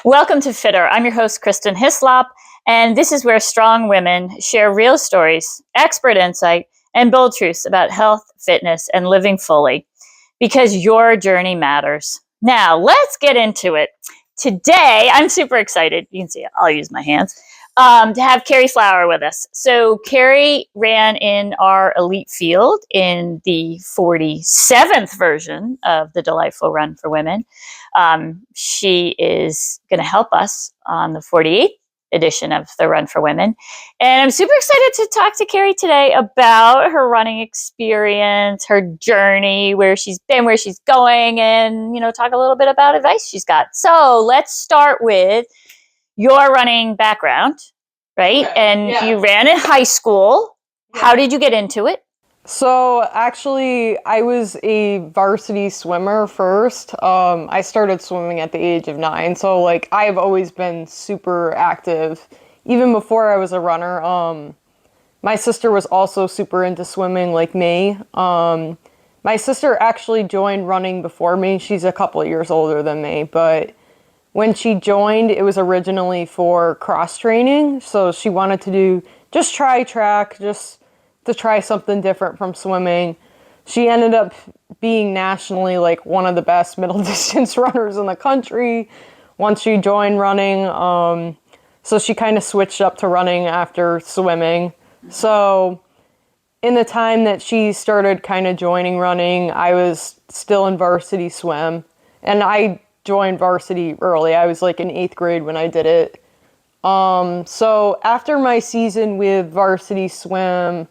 Welcome to FitHer. I'm your host, Kristen Hislop, and this is where strong women share real stories, expert insight, and bold truths about health, fitness, and living fully, because your journey matters. Now, let's get into it. Today, I'm super excited. You can see it. I'll use my hands. To have Kerry Flower with us. So Kerry ran in our elite field in the 47th version of the Delightful Run for Women. She is going to help us on the 48th edition of the Run for Women. And I'm super excited to talk to Kerry today about her running experience, her journey, where she's been, where she's going, and, talk a little bit about advice she's got. So let's start with your running background, right? Okay, and you ran in high school. Yeah. How did you get into it? So actually, I was a varsity swimmer first. I started swimming at the age of 9. So I've always been super active. Even before I was a runner, my sister was also super into swimming like me. My sister actually joined running before me. She's a couple of years older than me, but when she joined, it was originally for cross training. So she wanted to try track, just to try something different from swimming. She ended up being nationally one of the best middle distance runners in the country once she joined running. So she kind of switched up to running after swimming. So in the time that she started kind of joining running, I was still in varsity swim. And I joined varsity early. I was in 8th grade when I did it. So after my season with varsity swim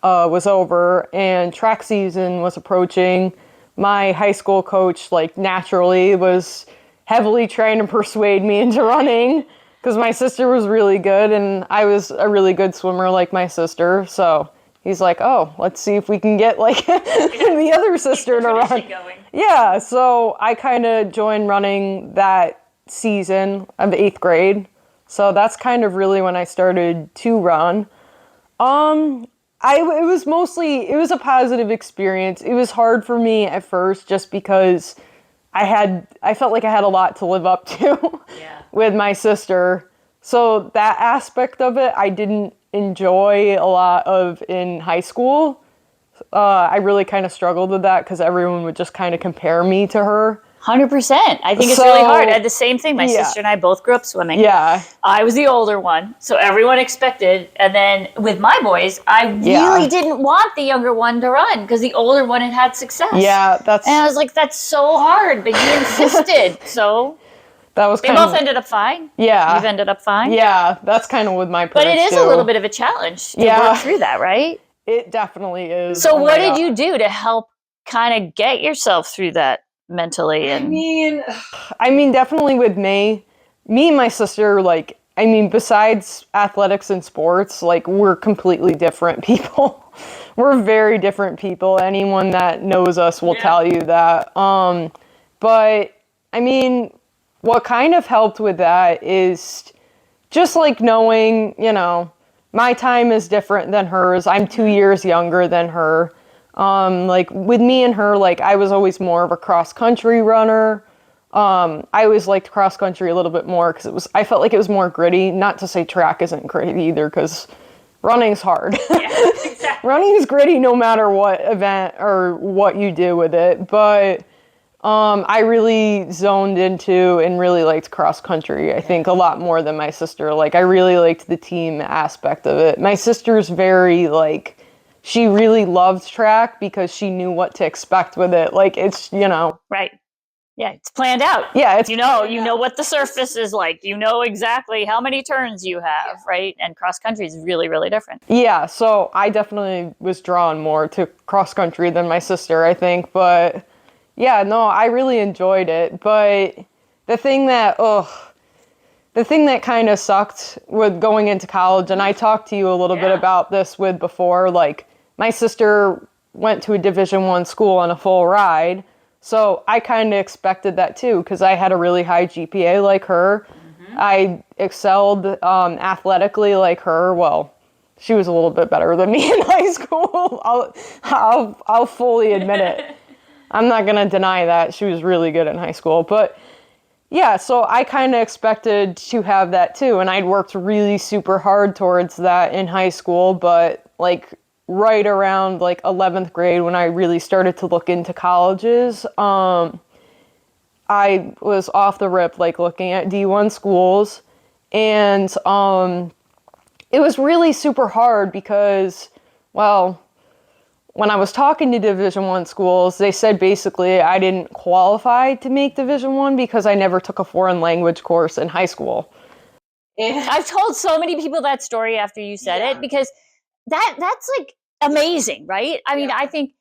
was over and track season was approaching, my high school coach naturally was heavily trying to persuade me into running because my sister was really good and I was a really good swimmer like my sister. So he's like, oh, let's see if we can get the other sister to run. Yeah, so I kind of joined running that season of 8th grade. So that's kind of really when I started to run. It was a positive experience. It was hard for me at first just because I felt like I had a lot to live up to with my sister. So that aspect of it, I didn't enjoy a lot of in high school. I really kind of struggled with that because everyone would just kind of compare me to her. 100%. I think it's really hard. I had the same thing. My sister and I both grew up swimming. Yeah. I was the older one, so everyone expected. And then with my boys, I really didn't want the younger one to run because the older one had success. Yeah, and I was like, that's so hard, but he insisted. So they both ended up fine. Yeah. You've ended up fine. Yeah, that's kind of with my parents. But it is a little bit of a challenge to work through that, right? It definitely is. So what did you do to help kind of get yourself through that mentally? And I mean, definitely with me and my sister, besides athletics and sports, we're completely different people. We're very different people. Anyone that knows us will tell you that. But I mean, what kind of helped with that is just knowing, my time is different than hers. I'm 2 years younger than her. With me and her, I was always more of a cross-country runner. I always liked cross-country a little bit more because I felt like it was more gritty. Not to say track isn't gritty either, because running's hard. Yeah, exactly. Running is gritty no matter what event or what you do with it. But I really zoned into and really liked cross-country, I think, a lot more than my sister. I really liked the team aspect of it. My sister's very, she really loved track because she knew what to expect with it. It's, Right. Yeah, it's planned out. Yeah, it's you know what the surface is like. You know exactly how many turns you have, right? And cross country is really, really different. Yeah, so I definitely was drawn more to cross country than my sister, I think. But yeah, no, I really enjoyed it. But the thing that kind of sucked with going into college, and I talked to you a little bit about this before, my sister went to a Division I school on a full ride. So I kind of expected that too, because I had a really high GPA like her. Mm-hmm. I excelled athletically like her. Well, she was a little bit better than me in high school. I'll fully admit it. I'm not going to deny that. She was really good in high school. But Yeah, so I kind of expected to have that too, and I'd worked really super hard towards that in high school, but like right around like 11th grade when I really started to look into colleges, I was off the rip like looking at D1 schools, and it was really super hard because, well, when I was talking to Division One schools, they said basically I didn't qualify to make Division One because I never took a foreign language course in high school. I've told so many people that story after you said it, because that's like amazing, right? I mean, I think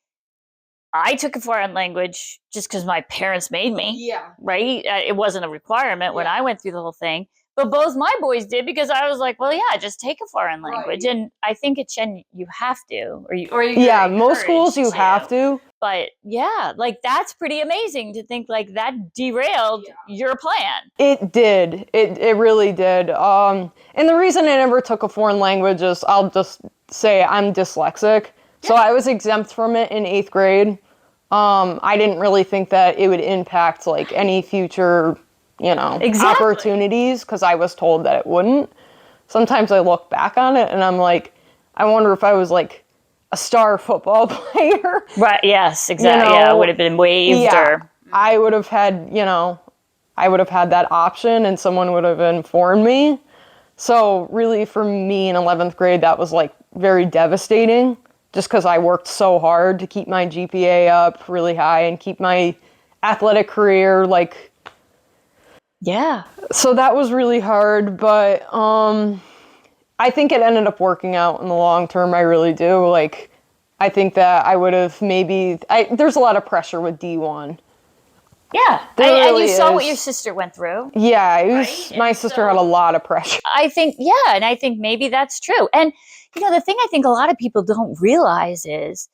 I took a foreign language just because my parents made me. Yeah. Right? It wasn't a requirement when I went through the whole thing. But both my boys did, because I was like, well, yeah, just take a foreign language. And I think at Chen, you have to, or Yeah, most schools you have to. But yeah, like that's pretty amazing to think like that derailed your plan. It did. It really did. And the reason I never took a foreign language is I'll just say I'm dyslexic. So I was exempt from it in 8th grade. I didn't really think that it would impact like any future, opportunities, because I was told that it wouldn't. Sometimes I look back on it and I'm like, I wonder if I was like a star football player. Right. Yes, exactly. Yeah, would have been waived or I would have had, I would have had that option and someone would have informed me. So really for me in 11th grade, that was like very devastating, just because I worked so hard to keep my GPA up really high and keep my athletic career like. Yeah. So that was really hard, but I think it ended up working out in the long term. I really do. Like, I think that I would have there's a lot of pressure with D1. Yeah. And you saw what your sister went through. Yeah, my sister had a lot of pressure. I think, and I think maybe that's true. And, the thing I think a lot of people don't realize is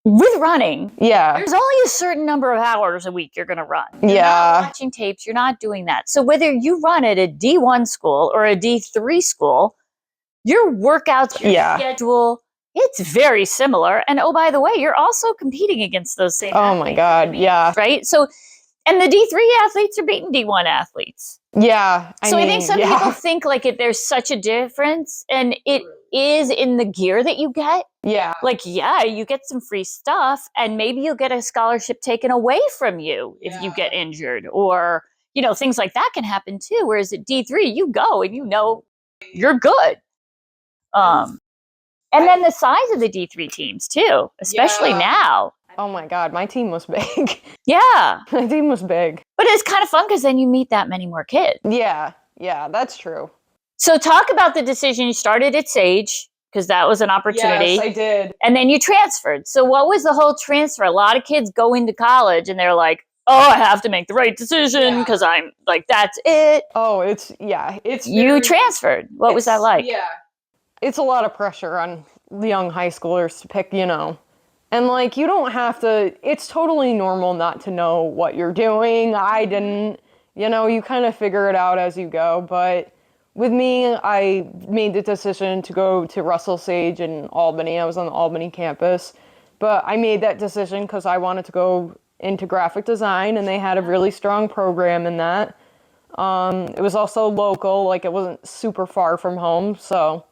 with running, there's only a certain number of hours a week you're going to run. You're not watching tapes. You're not doing that. So whether you run at a D1 school or a D3 school, your workouts, your schedule, it's very similar. And oh, by the way, you're also competing against those same athletes. Oh my God, yeah. Right? So, and the D3 athletes are beating D1 athletes. Yeah. I think some people think like there's such a difference, and it is in the gear that you get. Yeah. Like, you get some free stuff, and maybe you'll get a scholarship taken away from you if you get injured, or, things like that can happen too. Whereas at D3, you go and you're good. And then the size of the D3 teams too, especially now. Oh my God, my team was big. Yeah. My team was big. But it's kind of fun because then you meet that many more kids. Yeah, that's true. So talk about the decision. You started at Sage because that was an opportunity. Yes, I did. And then you transferred. So what was the whole transfer? A lot of kids go into college and they're like, oh, I have to make the right decision because I'm like, that's it. Oh, it's you transferred. What was that like? Yeah. It's a lot of pressure on young high schoolers to pick, and like, you don't have to, it's totally normal not to know what you're doing. I didn't, you kind of figure it out as you go. But with me, I made the decision to go to Russell Sage in Albany. I was on the Albany campus. But I made that decision because I wanted to go into graphic design, and they had a really strong program in that. It was also local, like it wasn't super far from home, so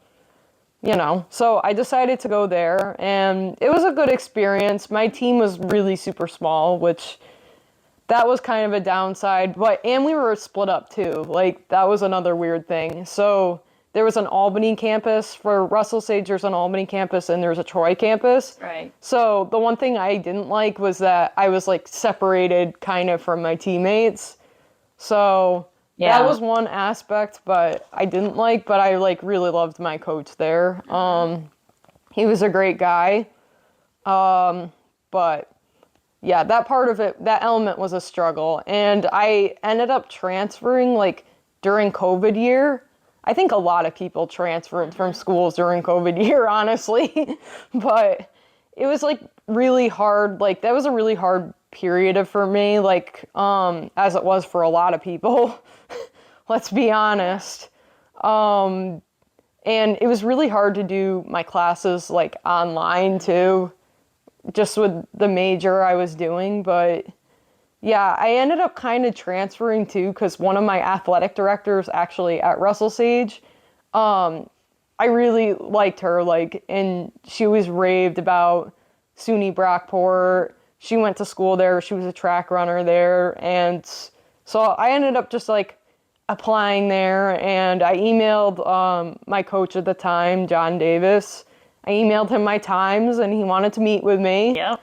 so I decided to go there, and it was a good experience. My team was really super small, which that was kind of a downside, and we were split up too. Like, that was another weird thing. So there was an Albany campus for Russell Sage. There's an Albany campus and there's a Troy campus. Right. So the one thing I didn't like was that I was like separated kind of from my teammates. So that was one aspect, but I didn't like, but I like really loved my coach there. He was a great guy. But yeah, that part of it, that element was a struggle. And I ended up transferring like during COVID year. I think a lot of people transferred from schools during COVID year, honestly. But it was like really hard. Like, that was a really hard period for me, like, as it was for a lot of people. Let's be honest. And it was really hard to do my classes like online too, just with the major I was doing. But Yeah, I ended up kind of transferring too because one of my athletic directors actually at Russell Sage, I really liked her, like, and she was raved about SUNY Brockport. She went to school there. She was a track runner there, and so I ended up just like applying there, and I emailed my coach at the time, John Davis. I emailed him my times, and he wanted to meet with me. Yep.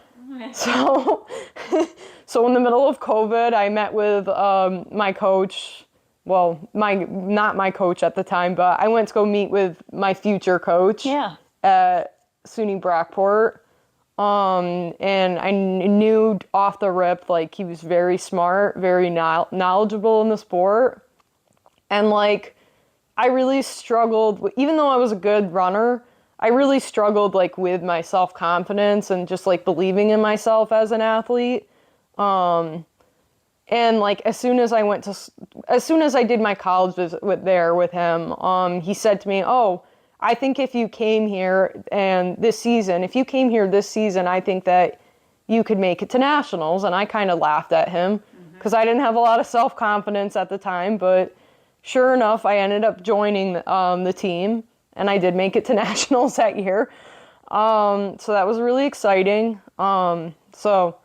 So, so in the middle of COVID, I met with my coach. Well, not my coach at the time, but I went to go meet with my future coach Yeah. at SUNY Brockport. And I knew off the rip, like, he was very smart, very knowledgeable in the sport. And, like, I really struggled, even though I was a good runner, I really struggled, like, with my self-confidence and just, like, believing in myself as an athlete. And, like, as soon as I did my college visit with him, he said to me, "Oh, I think if you came here if you came here this season, I think that you could make it to nationals." And I kind of laughed at him because I didn't have a lot of self-confidence at the time. But sure enough, I ended up joining the team, and I did make it to nationals that year. So that was really exciting. So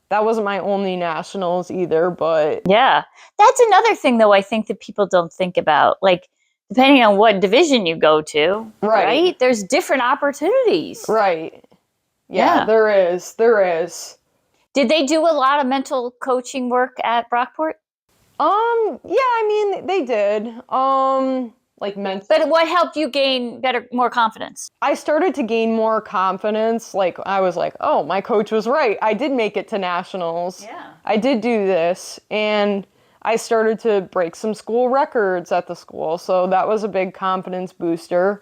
that wasn't my only nationals either, but Yeah. That's another thing, though, I think that people don't think about. Like, depending on what division you go to, right? There's different opportunities. Right. Yeah, there is. There is. Did they do a lot of mental coaching work at Brockport? Yeah, I mean, they did. Like mental. But what helped you gain more confidence? I started to gain more confidence. Like, I was like, oh, my coach was right. I did make it to nationals. Yeah. I did do this. And I started to break some school records at the school. So that was a big confidence booster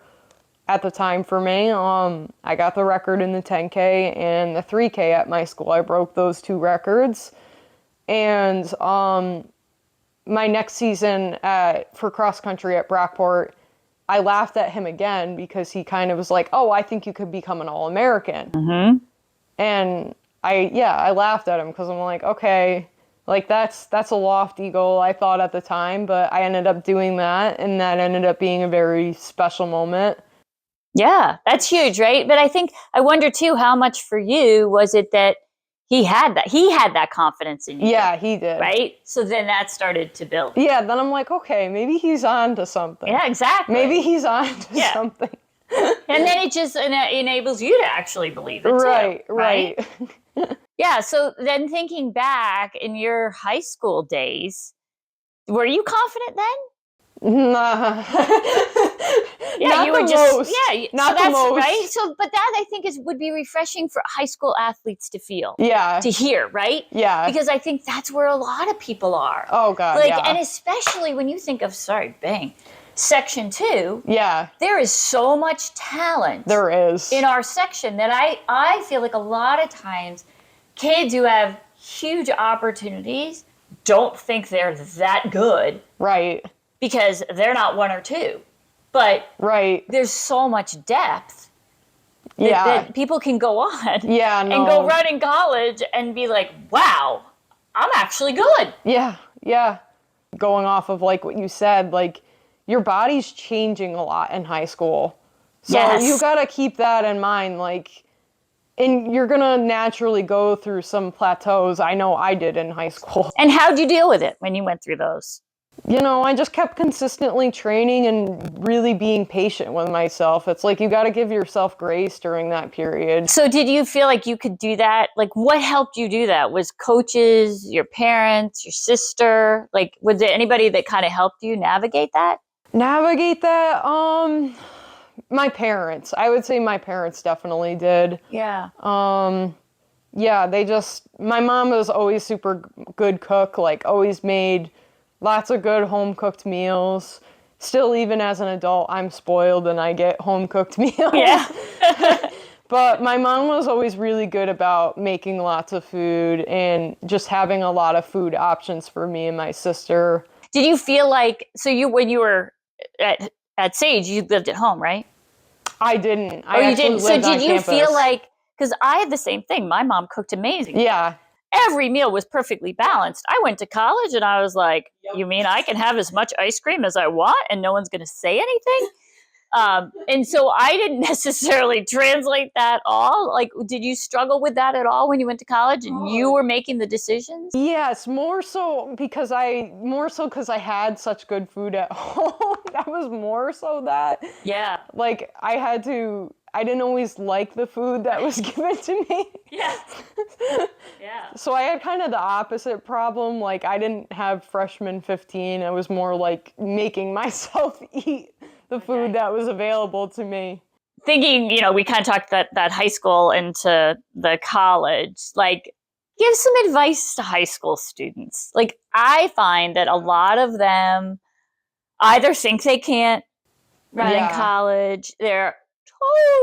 at the time for me. I got the record in the 10K and the 3K at my school. I broke those two records. And my next season for cross country at Brockport, I laughed at him again because he kind of was like, "Oh, I think you could become an All-American." Mm-hmm. And I laughed at him because I'm like, okay, like that's a lofty goal I thought at the time, but I ended up doing that, and that ended up being a very special moment. Yeah, that's huge, right? But I wonder too, how much for you was it that he had that confidence in you? Yeah, he did. Right? So then that started to build. Yeah, then I'm like, okay, maybe he's on to something. Yeah, exactly. Maybe he's on to something. And then it just enables you to actually believe it too. Right. Yeah, so then thinking back in your high school days, were you confident then? Nah. Yeah, not you the were just most. yeah. Not so that's the most. right. So, but that I think would be refreshing for high school athletes to feel. Yeah. To hear, right? Yeah. Because I think that's where a lot of people are. Oh God. Like, yeah. and especially when you think of Section 2. Yeah. There is so much talent. There is. In our section that I feel like a lot of times kids who have huge opportunities don't think they're that good. Right. Because they're not one or two. But there's so much depth that people can go on and go run in college and be like, wow, I'm actually good. Yeah. Going off of like what you said, like your body's changing a lot in high school. So you got to keep that in mind. Like, and you're going to naturally go through some plateaus. I know I did in high school. And how'd you deal with it when you went through those? I just kept consistently training and really being patient with myself. It's like you got to give yourself grace during that period. So did you feel like you could do that? Like, what helped you do that? Was coaches, your parents, your sister? Like, was there anybody that kind of helped you navigate that? My parents. I would say my parents definitely did. Yeah. Yeah, my mom was always super good cook, like always made lots of good home-cooked meals. Still, even as an adult, I'm spoiled and I get home-cooked meals. Yeah. But my mom was always really good about making lots of food and just having a lot of food options for me and my sister. Did you feel like, when you were at Sage, you lived at home, right? I didn't. You didn't. So did you feel like, because I had the same thing. My mom cooked amazing. Yeah. every meal was perfectly balanced. I went to college and I was like, you mean I can have as much ice cream as I want and no one's going to say anything? And so I didn't necessarily translate that all. Like, did you struggle with that at all when you went to college and you were making the decisions? Yes, more so because I had such good food at home. That was more so that. Yeah. Like, I didn't always like the food that was given to me. Yeah. Yeah. So I had kind of the opposite problem. Like, I didn't have freshman 15. I was more like making myself eat the food that was available to me. Thinking, we kind of talked that high school into the college, like, give some advice to high school students. Like, I find that a lot of them either think they can't run in college, they're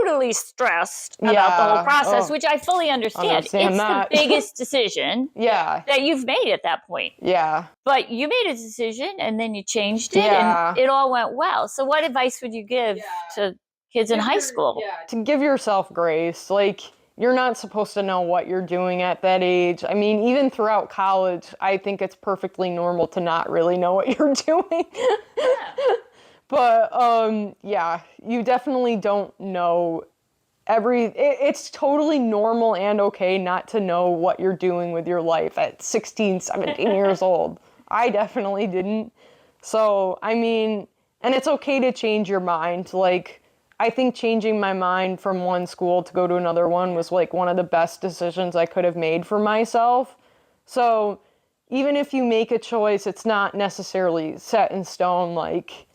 totally stressed about the whole process, which I fully understand. It's the biggest decision that you've made at that point. Yeah. But you made a decision and then you changed it and it all went well. So what advice would you give to kids in high school? To give yourself grace. Like, you're not supposed to know what you're doing at that age. I mean, even throughout college, I think it's perfectly normal to not really know what you're doing. But, you definitely don't know it's totally normal and okay not to know what you're doing with your life at 16, 17 years old. I definitely didn't. So, I mean, and it's okay to change your mind. Like, I think changing my mind from one school to go to another one was like one of the best decisions I could have made for myself. So, even if you make a choice, it's not necessarily set in stone. Like,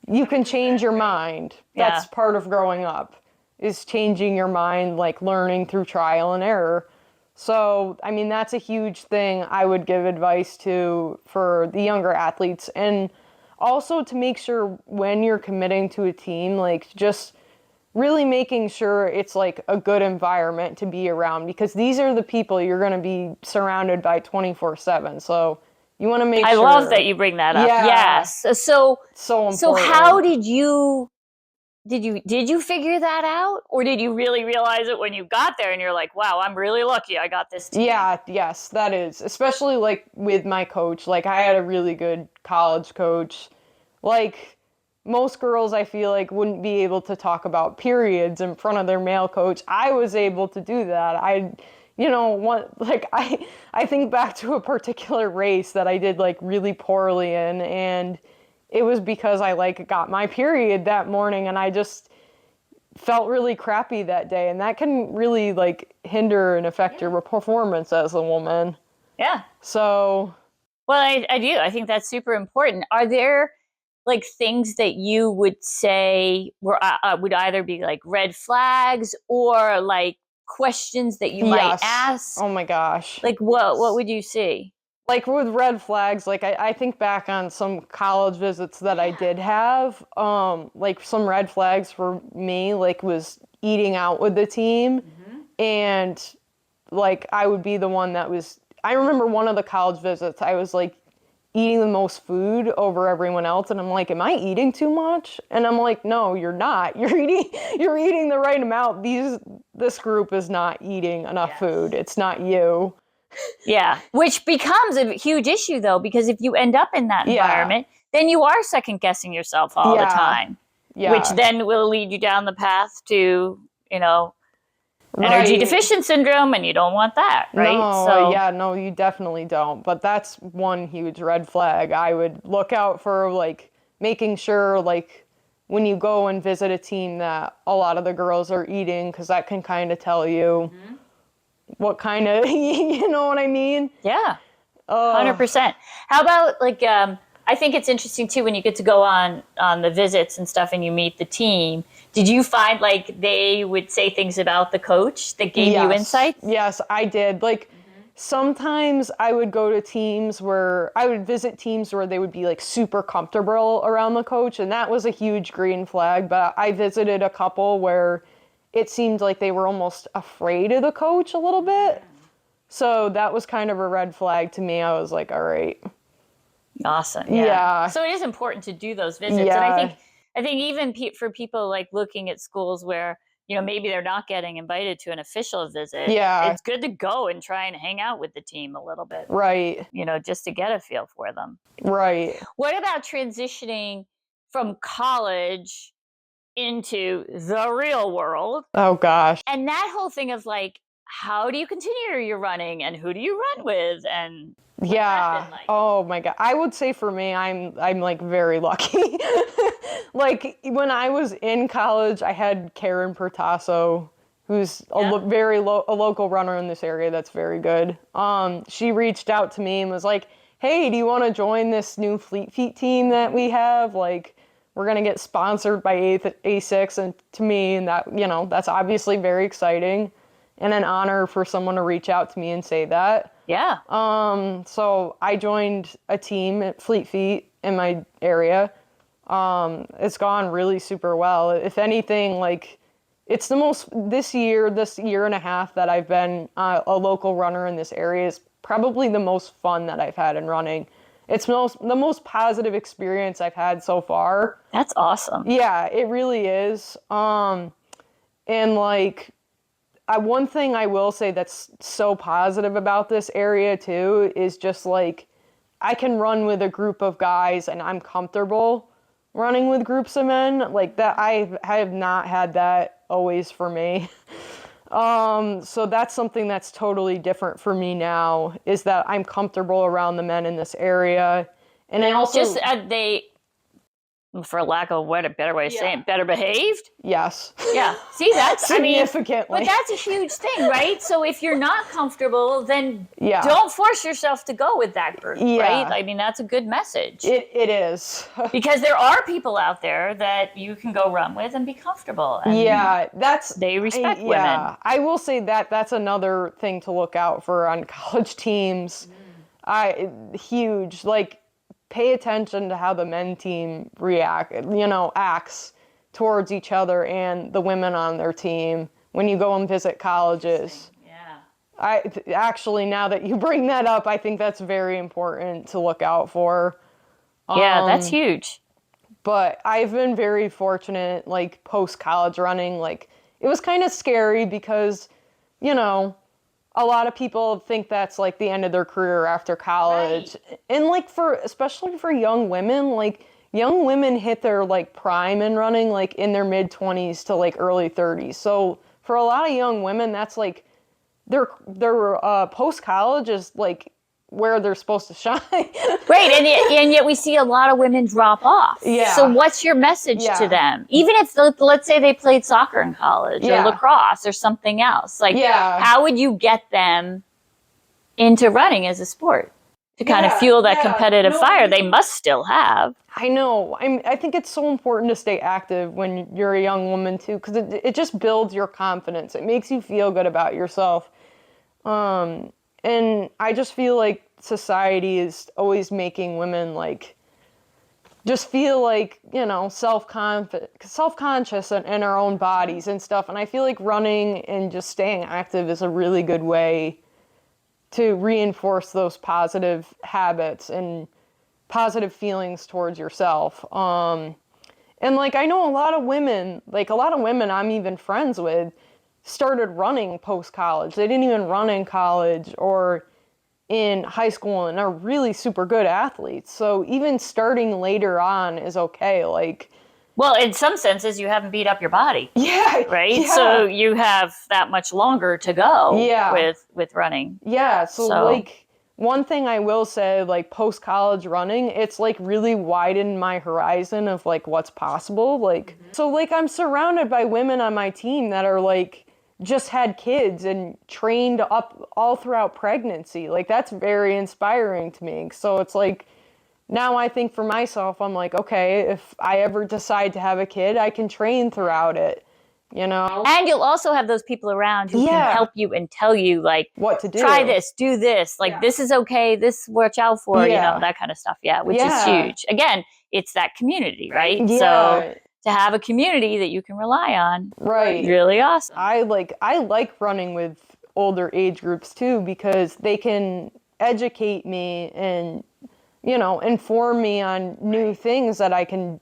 you can change your mind. That's part of growing up, is changing your mind, like learning through trial and error. So, I mean, that's a huge thing I would give advice for the younger athletes. And also to make sure when you're committing to a team, like, just really making sure it's like a good environment to be around, because these are the people you're going to be surrounded by 24/7. So you want to make sure. I love that you bring that up. Yeah. Yes. So important. So how did you figure that out, or did you really realize it when you got there and you're like, wow, I'm really lucky I got this team? Yeah, yes, that is. Especially like with my coach. Like, I had a really good college coach. Like, most girls, I feel like, wouldn't be able to talk about periods in front of their male coach. I was able to do that. I think back to a particular race that I did like really poorly in, and it was because I like got my period that morning and I just felt really crappy that day, and that can really like hinder and affect your performance as a woman. Yeah. So, well, I do. I think that's super important. Are there like things that you would say would either be like red flags or like questions that you might ask? Oh my gosh. Like what would you see? Like with red flags, like I think back on some college visits that I did have, like some red flags for me, like, was eating out with the team. And like I would be the one I remember one of the college visits, I was like eating the most food over everyone else, and I'm like, am I eating too much? And I'm like, no, you're not. You're eating the right amount. This group is not eating enough food. It's not you. Yeah, which becomes a huge issue though, because if you end up in that environment, then you are second guessing yourself all the time, which then will lead you down the path to, energy deficient syndrome, and you don't want that, right? No, you definitely don't. But that's one huge red flag. I would look out for, like, making sure, like, when you go and visit a team that a lot of the girls are eating, because that can kind of tell you what kind of, you know what I mean? Yeah, 100%. How about, like, I think it's interesting, too, when you get to go on the visits and stuff and you meet the team. Did you find, like, they would say things about the coach that gave you insight? Yes, I did. Like, sometimes I would go to I would visit teams where they would be, like, super comfortable around the coach, and that was a huge green flag. But I visited a couple where it seemed like they were almost afraid of the coach a little bit. So that was kind of a red flag to me. I was like, all right. Awesome. Yeah. So it is important to do those visits. And I think even for people like looking at schools where, maybe they're not getting invited to an official visit. Yeah. It's good to go and try and hang out with the team a little bit. Right. Just to get a feel for them. Right. What about transitioning from college into the real world? Oh gosh. And that whole thing of like, how do you continue your running and who do you run with? And yeah. Like? Oh my God. I would say for me, I'm like very lucky. Like when I was in college, I had Karen Pertasso, who's a local runner in this area that's very good. She reached out to me and was like, "Hey, do you want to join this new Fleet Feet team that we have? Like, we're gonna get sponsored by A6." And to me, and that that's obviously very exciting, and an honor for someone to reach out to me and say that. Yeah. So I joined a team at Fleet Feet in my area. It's gone really super well. If anything, like it's this year and a half that I've been a local runner in this area is probably the most fun that I've had in running. It's the most positive experience I've had so far. That's awesome. Yeah, it really is. And like, one thing I will say that's so positive about this area too is just like, I can run with a group of guys and I'm comfortable running with groups of men. Like that, I have not had that always for me. So that's something that's totally different for me now, is that I'm comfortable around the men in this area. And I also just they, for lack of a better way of saying it, better behaved. Yes. Yeah. See, that's significantly. But that's a huge thing, right? So if you're not comfortable, then don't force yourself to go with that group, right? I mean, that's a good message. It is. Because there are people out there that you can go run with and be comfortable. And they respect women. Yeah, I will say that that's another thing to look out for on college teams. Huge. Like, pay attention to how the men team acts towards each other and the women on their team when you go and visit colleges. Yeah. Actually, now that you bring that up, I think that's very important to look out for. Yeah, that's huge. But I've been very fortunate, like, post-college running. Like, it was kind of scary because, a lot of people think that's like the end of their career after college. Right. And like especially for young women, like young women hit their like prime in running like in their mid 20s to like early 30s. So for a lot of young women, that's like their post college is like where they're supposed to shine. Right, and yet we see a lot of women drop off. Yeah. So what's your message to them? Even if, let's say they played soccer in college or lacrosse or something else. Like, how would you get them into running as a sport? To kind of fuel that competitive fire they must still have. I know. I think it's so important to stay active when you're a young woman too, because it just builds your confidence. It makes you feel good about yourself. And I just feel like society is always making women like just feel like, self-conscious in our own bodies and stuff. And I feel like running and just staying active is a really good way to reinforce those positive habits and positive feelings towards yourself. And like, I know a lot of women I'm even friends with started running post-college. They didn't even run in college or in high school and are really super good athletes. So even starting later on is okay. Like, well, in some senses, you haven't beat up your body. Yeah. Right? Yeah. So you have that much longer to go with running. Yeah. So like, one thing I will say, like post-college running, it's like really widened my horizon of like what's possible. Like, so like I'm surrounded by women on my team that are like, just had kids and trained up all throughout pregnancy. Like, that's very inspiring to me. So it's like, now I think for myself, I'm like, okay, if I ever decide to have a kid, I can train throughout it, And you'll also have those people around who can help you and tell you, like, what to do. Try this, do this. Like, this is okay. This watch out for, that kind of stuff. Yeah, which is huge. Again, it's that community, right? Yeah. So to have a community that you can rely on. Right. Really awesome. I like running with older age groups too, because they can educate me and, inform me on new things that I can,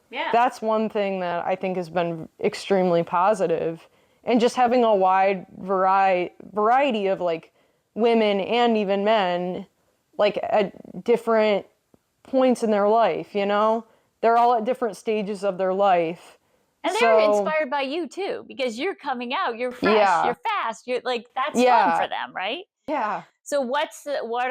Yeah. That's one thing that I think has been extremely positive. And just having a wide variety of like women and even men, like at different points in their life, you know? They're all at different stages of their life. And they're So, inspired by you too, because you're coming out, you're fresh, yeah, you're fast, you're like, that's fun yeah, for them, right? yeah. So what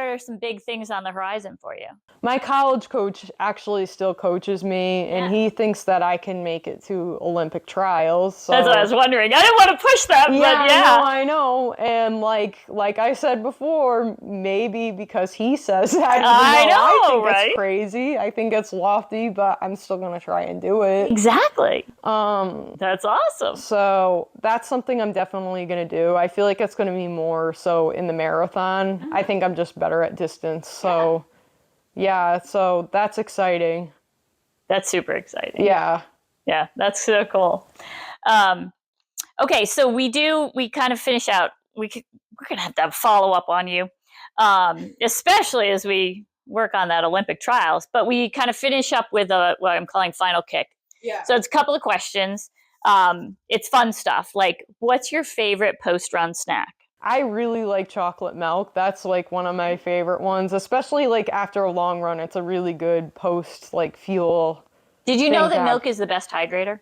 are some big things on the horizon for you? My college coach actually still coaches me, and Yeah. he thinks that I can make it to Olympic trials. That's what I So was wondering. I didn't want to push that, yeah, but yeah. I know. And like I said before, maybe because he says that, even I though I know, think right? it's crazy, I think it's lofty, but I'm still gonna try and do it. Exactly. That's awesome. So that's something I'm definitely gonna do. I feel like it's gonna be more so in the marathon. I think I'm just better at distance. So yeah, so that's exciting. That's super exciting. Yeah. Yeah, that's so cool. Okay, so we kind of finish out. We're gonna have to have follow up on you, especially as we work on that Olympic trials. But we kind of finish up with what I'm calling final kick. Yeah. So it's a couple of questions. It's fun stuff. Like, what's your favorite post-run snack? I really like chocolate milk. That's like one of my favorite ones, especially like after a long run. It's a really good post like fuel. Did you know thing to that have. milk is the best hydrator?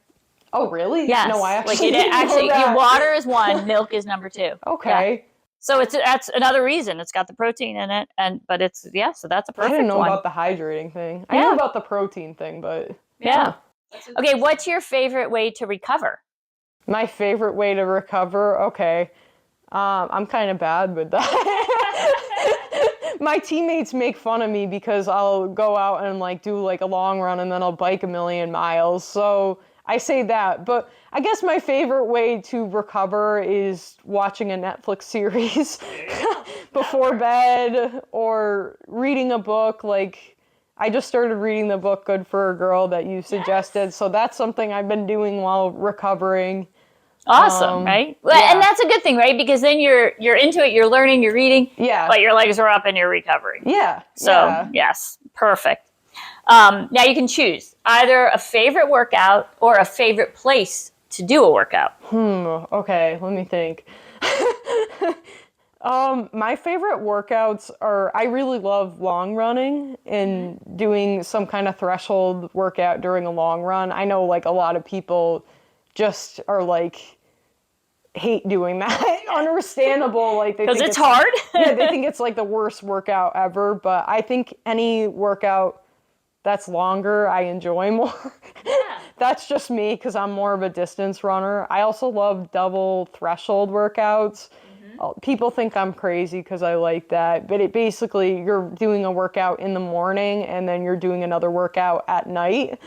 Oh, really? Yes. No, I actually like didn't know actually, that. water is one, milk is number two. Okay. Yeah. So that's another reason. It's got the protein in it, but it's so that's a perfect one. I didn't know about the hydrating thing. I knew about the protein thing, but yeah. Okay, what's your favorite way to recover? My favorite way to recover? Okay. I'm kind of bad with that. My teammates make fun of me because I'll go out and like do like a long run and then I'll bike a million miles. So I say that, but I guess my favorite way to recover is watching a Netflix series before bed or reading a book. Like I just started reading the book Good for a Girl that you suggested. So that's something I've been doing while recovering. Awesome, right? Yeah. And that's a good thing, right? Because then you're into it, you're learning, you're reading, but your legs are up and you're recovering. Yeah. So yes, perfect. Now you can choose either a favorite workout or a favorite place to do a workout. Okay, let me think. My favorite workouts are, I really love long running and doing some kind of threshold workout during a long run. I know like a lot of people just are like, hate doing that. Understandable. Like because it's hard. Yeah, they think it's like the worst workout ever, but I think any workout that's longer, I enjoy more. Yeah. That's just me because I'm more of a distance runner. I also love double threshold workouts. People think I'm crazy because I like that, but it basically, you're doing a workout in the morning and then you're doing another workout at night.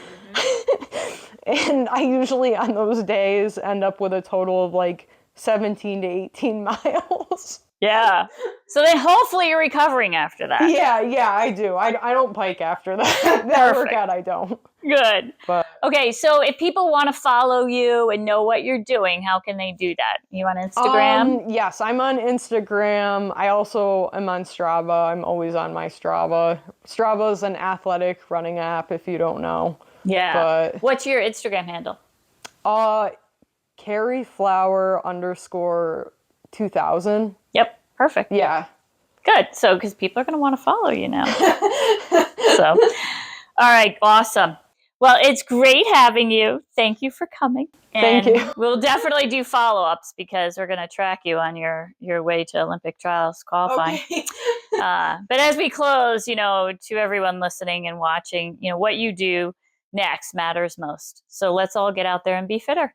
And I usually on those days end up with a total of like 17 to 18 miles. Yeah. So then hopefully you're recovering after that. Yeah, I do. I don't bike after that workout, I don't. Good. But okay, so if people want to follow you and know what you're doing, how can they do that? You on Instagram? Yes, I'm on Instagram. I also am on Strava. I'm always on my Strava. Strava is an athletic running app, if you don't know. Yeah. But what's your Instagram handle? Kerry Flower _2000. Yep. Perfect. Yeah. Good. So, because people are going to want to follow you now. So, all right. Awesome. Well, it's great having you. Thank you for coming. And thank you. We'll definitely do follow-ups because we're going to track you on your way to Olympic trials qualifying. Okay. But as we close, to everyone listening and watching, what you do next matters most. So let's all get out there and be fitter.